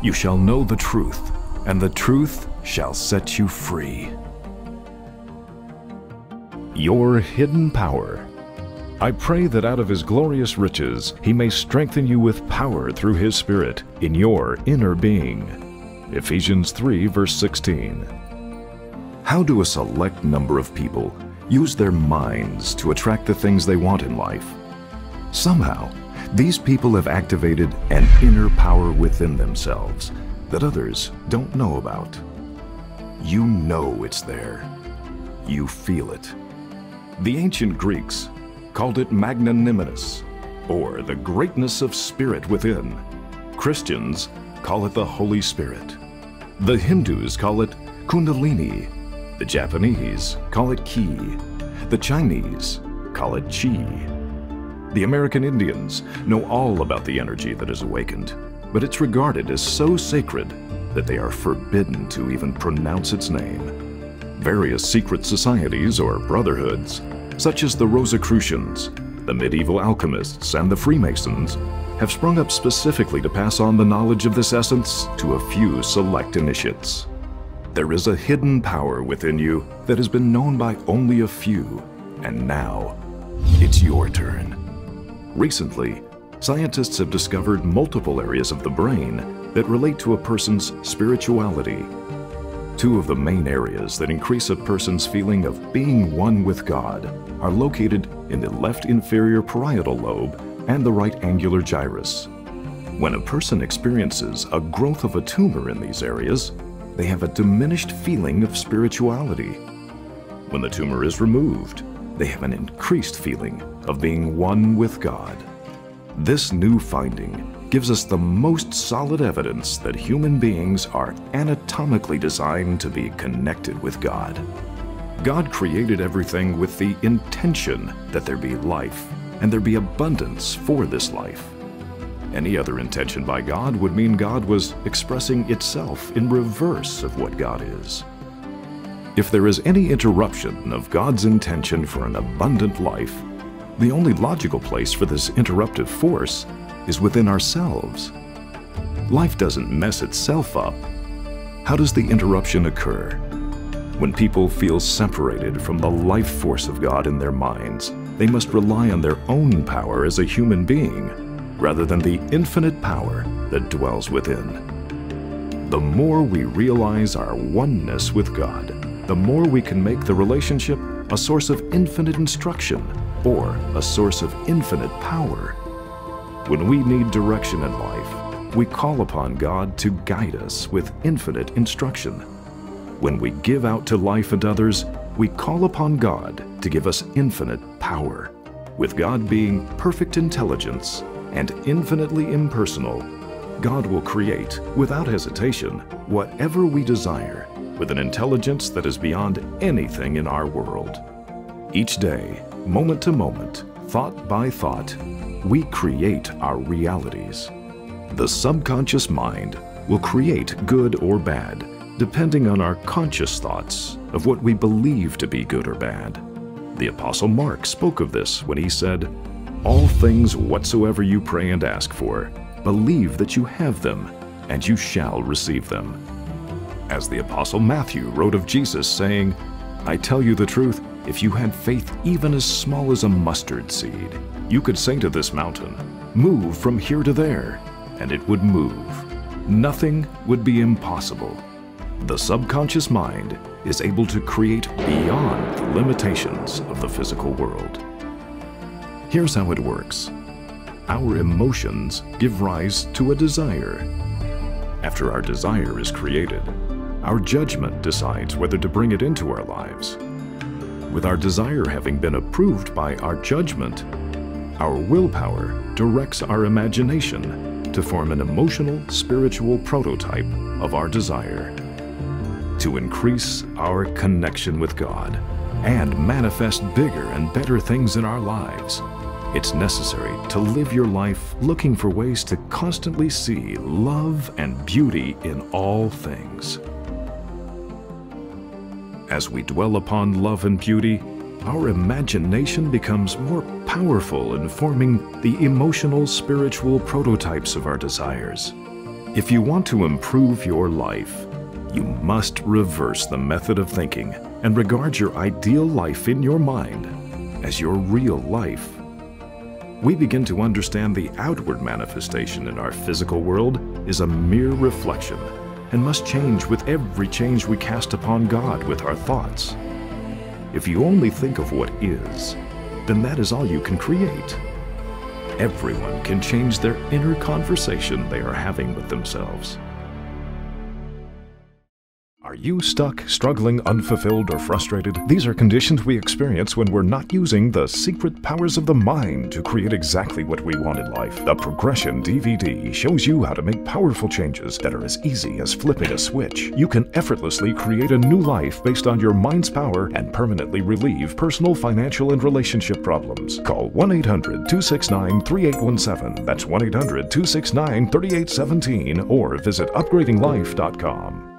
You shall know the truth, and the truth shall set you free. Your hidden power. I pray that out of His glorious riches He may strengthen you with power through His Spirit in your inner being. Ephesians 3, verse 16. How do a select number of people use their minds to attract the things they want in life? Somehow, these people have activated an inner power within themselves that others don't know about. You know it's there. You feel it. The ancient Greeks called it magnanimous, or the greatness of spirit within. Christians call it the Holy Spirit. The Hindus call it Kundalini. The Japanese call it Ki. The Chinese call it Chi. The American Indians know all about the energy that is awakened, but it's regarded as so sacred that they are forbidden to even pronounce its name. Various secret societies or brotherhoods, such as the Rosicrucians, the medieval alchemists, and the Freemasons, have sprung up specifically to pass on the knowledge of this essence to a few select initiates. There is a hidden power within you that has been known by only a few, and now it's your turn. Recently, scientists have discovered multiple areas of the brain that relate to a person's spirituality. Two of the main areas that increase a person's feeling of being one with God are located in the left inferior parietal lobe and the right angular gyrus. When a person experiences a growth of a tumor in these areas, they have a diminished feeling of spirituality. When the tumor is removed, they have an increased feeling of being one with God. This new finding gives us the most solid evidence that human beings are anatomically designed to be connected with God. God created everything with the intention that there be life and there be abundance for this life. Any other intention by God would mean God was expressing itself in reverse of what God is. If there is any interruption of God's intention for an abundant life, the only logical place for this interruptive force is within ourselves. Life doesn't mess itself up. How does the interruption occur? When people feel separated from the life force of God in their minds, they must rely on their own power as a human being, rather than the infinite power that dwells within. The more we realize our oneness with God, the more we can make the relationship a source of infinite instruction or a source of infinite power. When we need direction in life, we call upon God to guide us with infinite instruction. When we give out to life and others, we call upon God to give us infinite power. With God being perfect intelligence and infinitely impersonal, God will create, without hesitation, whatever we desire, with an intelligence that is beyond anything in our world. Each day, moment to moment, thought by thought, we create our realities. The subconscious mind will create good or bad, depending on our conscious thoughts of what we believe to be good or bad. The Apostle Mark spoke of this when he said, "All things whatsoever you pray and ask for, believe that you have them, and you shall receive them." As the Apostle Matthew wrote of Jesus, saying, "I tell you the truth, if you had faith even as small as a mustard seed, you could say to this mountain, 'Move from here to there,' and it would move. Nothing would be impossible." The subconscious mind is able to create beyond the limitations of the physical world. Here's how it works. Our emotions give rise to a desire. After our desire is created, our judgment decides whether to bring it into our lives. With our desire having been approved by our judgment, our willpower directs our imagination to form an emotional, spiritual prototype of our desire. To increase our connection with God and manifest bigger and better things in our lives, it's necessary to live your life looking for ways to constantly see love and beauty in all things. As we dwell upon love and beauty, our imagination becomes more powerful in forming the emotional, spiritual prototypes of our desires. If you want to improve your life, you must reverse the method of thinking and regard your ideal life in your mind as your real life. We begin to understand the outward manifestation in our physical world is a mere reflection and must change with every change we cast upon God with our thoughts. If you only think of what is, then that is all you can create. Everyone can change their inner conversation they are having with themselves. Are you stuck, struggling, unfulfilled, or frustrated? These are conditions we experience when we're not using the secret powers of the mind to create exactly what we want in life. The Progression DVD shows you how to make powerful changes that are as easy as flipping a switch. You can effortlessly create a new life based on your mind's power and permanently relieve personal, financial, and relationship problems. Call 1-800-269-3817. That's 1-800-269-3817 or visit upgradinglife.com.